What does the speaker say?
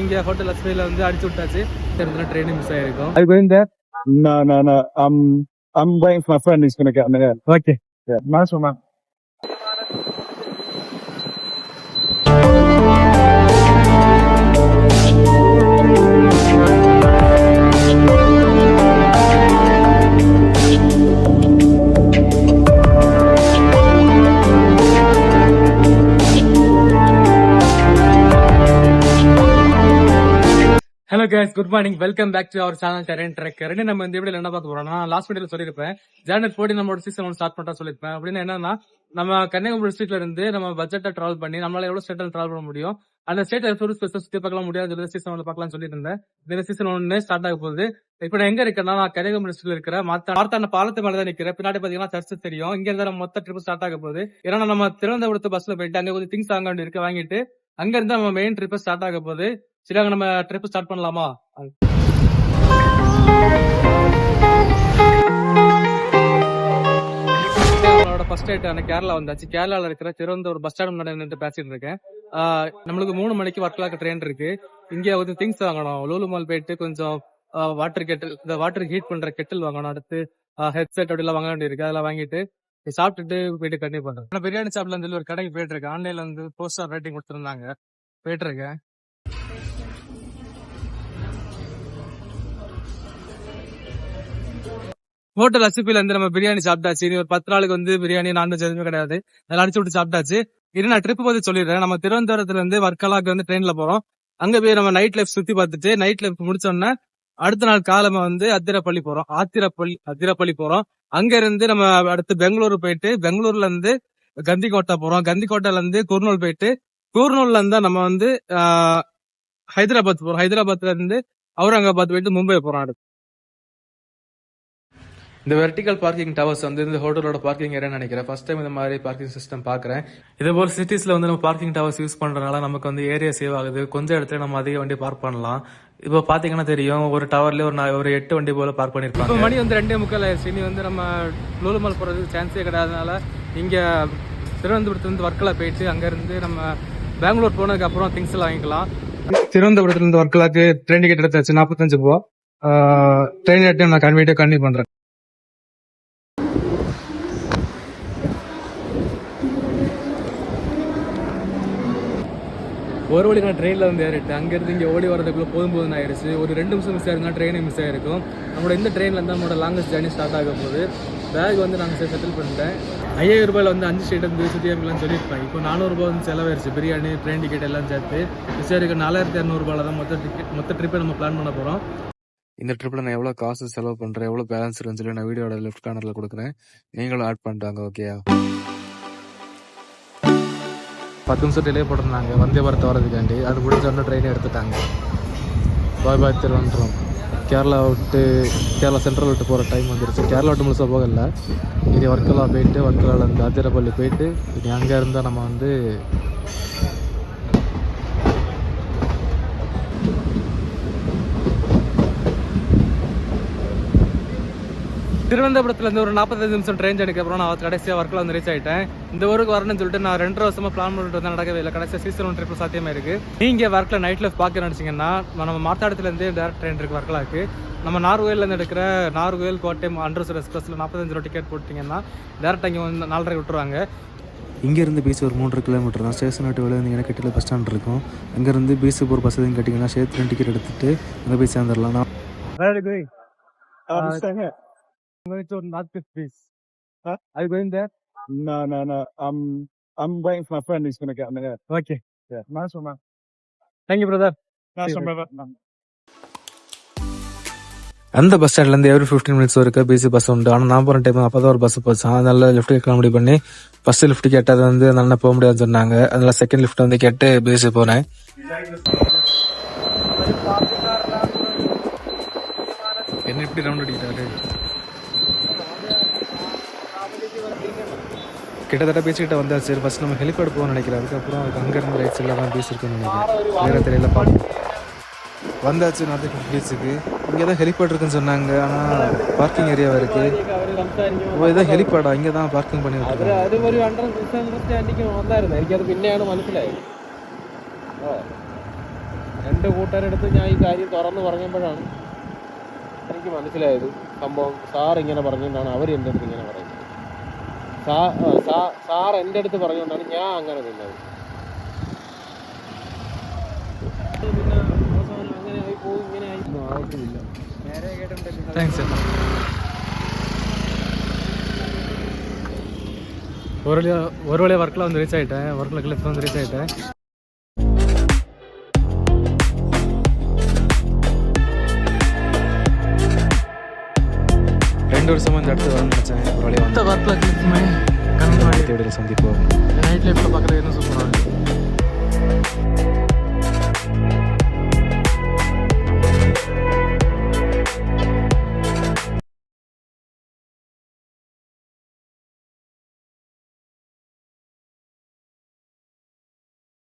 இங்க ஹோட்டல் அஸ்மைல வந்து அடிச்சு விட்டாச்சு. ட்ரெயின் மிஸ் ஆயிருக்கும். Are you going there? No. I'm waiting for my friend who's going to get on there. Okay. Yeah. Nice one, man. Hello guys, good morning. Welcome back to our channel terrain trekker. நம்ம இந்த வீடியோல என்ன பார்க்க போறோம்னா, last வீடியோல சொல்லியிருப்பேன் ஜனவரி 14 நம்மளோட season 1 start பண்றா சொல்லியிருப்பேன். அப்படின்னு என்னன்னா, நம்ம கன்னியாகுமரி டிஸ்ட்ரிக்ட்ல இருந்து நம்ம பட்ஜெட்டா டிராவல் பண்ணி நம்மளால எவ்வளவு ஸ்டேட்ல டிராவல் பண்ண முடியும், அந்த ஸ்டேட் டூரிஸ்ட் பிளேஸ் சுத்தி பார்க்கலாம் முடியாது சீசன் 1 பார்க்கலாம்னு சொல்லிட்டு இருந்தேன். இந்த சீசன் 1 ஸ்டார்ட் ஆக போகுது. இப்ப நான் எங்க இருக்கேன்னா, நான் கன்னியாகுமரி டிஸ்ட்ரிக்ட்ல இருக்கிற மார்த்தாண்ட பாலத்து மேல தான் நிக்கிறேன். பின்னாடி பாத்தீங்கன்னா சர்ச் தெரியும். இங்க இருந்தா நம்ம மொத்த ட்ரிப் ஸ்டார்ட் ஆக போகுது. ஏன்னா நம்ம திருவனந்தபுரத்து பஸ்ல போயிட்டு அங்க கொஞ்சம் திங்ஸ் வாங்க வேண்டி இருக்கு, வாங்கிட்டு அங்க இருந்தா நம்ம மெயின் ட்ரிப் ஸ்டார்ட் ஆக போகுது. சரி, அங்க நம்ம ட்ரிப் ஸ்டார்ட் பண்ணலாமா? ஃபர்ஸ்ட் ரைட் கேரளா வந்தாச்சு. கேரளால இருக்கிற திருவனந்தபுரம் பஸ் ஸ்டாண்ட் முன்னாடி நின்று பேசிட்டு இருக்கேன். நம்மளுக்கு 3 மணிக்கு வர்க்கலாக்கு ட்ரெயின் இருக்கு. இங்க கொஞ்சம் திங்ஸ் வாங்கணும். லூலு மால் போயிட்டு கொஞ்சம் வாட்டர் கெட்டில், இந்த வாட்டர் ஹீட் பண்ற கெட்டில் வாங்கணும். அடுத்து ஹெட்செட் அப்படி எல்லாம் வாங்க வேண்டியிருக்கு. அதெல்லாம் வாங்கிட்டு சாப்பிட்டுட்டு போயிட்டு கண்டினியூ பண்றேன். நான் பிரியாணி ஷாப்ல இருந்து ஒரு கடைக்கு போயிட்டு இருக்கேன். ஆன்லைன்ல வந்து 4 ஸ்டார் ரேட்டிங் கொடுத்துருந்தாங்க. போயிட்டு இருக்கேன். ஹோட்டல் அசிப்பில இருந்து நம்ம பிரியாணி சாப்பிட்டாச்சு. ஒரு 10 நாளுக்கு வந்து பிரியாணி நான்வெஜ் எதுவுமே கிடையாது. அதெல்லாம் அடிச்சு விட்டு சாப்பிட்டாச்சு. இது நான் ட்ரிப் பத்தி சொல்லிடுறேன். நம்ம திருவனந்தபுரத்துல இருந்து வர்க்கலாக்கு வந்து ட்ரெயின்ல போறோம். அங்க போய் நம்ம நைட் லைஃப் சுத்தி பார்த்துட்டு நைட் லைஃப் முடிச்சோன்னா அடுத்த நாள் காலமா வந்து அதிரப்பள்ளி போறோம். அங்க இருந்து நம்ம அடுத்து பெங்களூரு போயிட்டு பெங்களூர்ல இருந்து கந்திக்கோட்டை போறோம். கந்திக்கோட்டையில இருந்து குர்னூல் போயிட்டு குர்னூல்ல இருந்தா நம்ம வந்து ஹைதராபாத் போறோம். ஹைதராபாத்ல இருந்து அவுரங்காபாத் போயிட்டு மும்பை போறோம். அடுத்து இந்த வெர்டிகல் பார்க்கிங் டவர்ஸ் வந்து இந்த ஹோட்டலோட பார்க்கிங் ஏரியா நினைக்கிறேன். ஃபர்ஸ்ட் டைம் இந்த மாதிரி பார்க்கிங் சிஸ்டம் பாக்குறேன். இதே போல சிட்டிஸ்ல வந்து நம்ம பார்க்கிங் டவர்ஸ் யூஸ் பண்றதுனால நமக்கு வந்து ஏரியா சேவ் ஆகுது. கொஞ்சம் இடத்துல நம்ம அதிக வண்டி பார்க் பண்ணலாம். இப்போ பாத்தீங்கன்னா தெரியும், ஒரு டவர்ல ஒரு 8 வண்டி போல பார்க் பண்ணிருப்பாங்க. இப்போ மணி வந்து 2:45 ஆயிடுச்சு. இனி வந்து நம்ம லூலுமால் போறதுக்கு சான்ஸே கிடையாதுனால இங்க திருவனந்தபுரத்துல இருந்து வர்க்கலா போயிட்டு அங்க இருந்து நம்ம பெங்களூர் போனதுக்கு அப்புறம் திங்ஸ் எல்லாம் வாங்கிக்கலாம். திருவனந்தபுரத்துல இருந்து வர்க்கலாக்கு ட்ரெயின் டிக்கெட் எடுத்தாச்சு 45 ரூபா. ட்ரெயின் ரேட்டையும் நான் கன்டினியூ பண்றேன். ஒரு வழி நான் ட்ரெயினில் வந்து ஏறிட்டேன். அங்கேருந்து இங்கே ஓடி வரதுக்குள்ளே போதும் ஆயிடுச்சு. ஒரு 2 நிமிஷம் மிஸ் ஆயிருந்தா ட்ரெயினே மிஸ் ஆயிருக்கும். நம்மளோட இந்த ட்ரெயினில் இருந்தால் நம்மளோட லாங்கஸ்ட் ஜர்னி ஸ்டார்ட் ஆக போகுது. பேக் வந்து நாங்கள் செட்டில் பண்ணிட்டேன். 5000 ரூபாயில் வந்து 5 ஸ்டேட் வந்து சுற்றி இருக்கலாம்னு சொல்லியிருப்பேன். இப்போ 400 ரூபா வந்து செலவாயிருச்சு. பிரியாணி, ட்ரெயின் டிக்கெட் எல்லாம் சேர்த்து மிச்சம் 4200 ரூபாயில் தான் மொத்த ட்ரிப்பை நம்ம பிளான் பண்ண போகிறோம். இந்த ட்ரிப்பில் நான் எவ்வளோ காசு செலவு பண்ணுறேன், எவ்வளோ பேலன்ஸ் இருக்குன்னு சொல்லி நான் வீடியோட லெஃப்ட் கார்னரில் கொடுக்குறேன். நீங்களும் ஆட் பண்ணிட்டாங்க. ஓகேயா? 10 நிமிஷம் டிலே போட்டிருந்தாங்க வந்தே பாரத் வரதுக்காண்டி. அது முடிஞ்ச உடனே ட்ரெயின் எடுத்துட்டாங்க. பாய் திருவனந்தபுரம். கேரளா சென்ட்ரல் விட்டு போகிற டைம் வந்துருச்சு. கேரளா விட்டு முழுசாக போகல. இனி வர்க்கலா போயிட்டு வர்க்கலாலேருந்து அதிரப்பள்ளி போயிட்டு இனி அங்கே இருந்தால் நம்ம வந்து திருவனந்தபுரத்துல இருந்து ஒரு 45 நிமிஷம் ட்ரெயின் ஜர்னிக்கு அப்புறம் நான் கடைசியாக வர்க்கலா வந்து ரீச் ஆகிட்டேன். இந்த ஊருக்கு வரணும்னு சொல்லிட்டு நான் 2 வருஷமா பிளான் பண்ணிட்டு வந்து நடக்கவே இல்லை. கடைசியாக சீசன் 1 ட்ரிப் சாத்தியமா இருக்கு. நீங்க வர்க்கலா நைட் லைஃப் பார்க்க நினைச்சீங்கன்னா நம்ம மார்த்தாடத்துல இருந்து டேரக்ட் ட்ரெயின் இருக்கு வர்க்கலாக்கு. நம்ம நார்வேலேருந்து எடுக்கிற நார்வேல் கோட்டயம் அண்டர்சூர் எக்ஸ்பிரஸ்ல 45 ரூபா டிக்கெட் போட்டிங்கன்னா டேரக்ட் அங்கே வந்து 4:30 விட்டுருவாங்க. இங்கேருந்து பீச் ஒரு 3 கிலோமீட்டர் தான். ஸ்டேஷன் விட்டு வெளியே வந்தீங்கன்னா கிட்டத்தில் பஸ் ஸ்டாண்ட் இருக்கும். அங்கேருந்து பீச்சுக்கு ஒரு பஸ் எதுவும் கேட்டிங்கன்னா சேர்த்து டிக்கெட் எடுத்துட்டு அங்கே போய் சேர்ந்துடலாம். I'm going to North Beach. Huh? Are you going there? No. I'm waiting for my friend who's going to get on there. Okay. Yeah. Nice one, man. Thank you, brother. Nice one, brother. அந்த bus ஸ்டாண்ட்ல இருந்து every 15 minutes வரைக்கும் PC bus உண்டு. ஆனால் நான் போகிற time அப்போ தான் ஒரு பஸ் போச்சு. அதனால லிஃப்ட் கேட்கலாம் முடிவு பண்ணி ஃபர்ஸ்ட் லிஃப்ட் கேட்டது வந்து அதனால போக முடியாதுன்னு சொன்னாங்க. அதனால செகண்ட் லிஃப்ட் வந்து கேட்டு பிசி போனேன். என்ன இப்படி ரவுண்ட் அடிக்கிட்டாரு? கிட்டத்தட்ட பீச் கிட்ட வந்தாச்சு. ஃபர்ஸ்ட் நம்ம ஹெலிபேட் போகணும்னு நினைக்கிறேன். அதுக்கப்புறம் அங்கேருந்து ரைட் சைடில் தான் பீச் இருக்குன்னு நினைக்கிறேன். வேறு தெரியல. வந்தாச்சு நார்த் பீச்சுக்கு. இங்கே தான் ஹெலிபேட் இருக்குன்னு சொன்னாங்க. ஆனால் பார்க்கிங் ஏரியாவாக இருக்குது. இதான் ஹெலிபேடா? இங்கே தான் பார்க்கிங் பண்ணி விட்டுருக்காங்க. രണ്ട് കൂട്ടുകാരെടുത്ത് ഞാൻ ഈ കാര്യം തുറന്ന് പറഞ്ഞപ്പോഴാണ് എനിക്ക് മനസ്സിലായത് സംഭവം. സാർ ഇങ്ങനെ പറഞ്ഞുകൊണ്ടാണ് അവർ എൻ്റെ അടുത്ത് ഇങ്ങനെ പറയുന്നത്. സാർ എൻ്റെ അടുത്ത് പറഞ്ഞുകൊണ്ടാണ് ഞാൻ അങ്ങനെ നിന്നത്. പിന്നെ അവസാനം അങ്ങനെ ആയി പോകും, ഇങ്ങനെ ആയി ആവശ്യമില്ല. നേരെ കേട്ടിട്ടുണ്ടല്ലോ. Thanks sir. ஒரு வழியாக ஒர்க்கில் வந்து ரீச் ஆகிட்டேன். ஒர்க்கில் கிளிஃப் வந்து ரீச் ஆகிட்டேன். 2 வருஷமா இந்த இடத்துக்கு வரணும்னு நினச்சேன். ஒரு வழியாக வந்து ஒர்க்கில் கிளிஃப்மே கண்ணு தேடியில் சந்திப்போம். நைட் லைஃப்பில் பார்க்குறது என்ன சூப்பராக இருக்குது.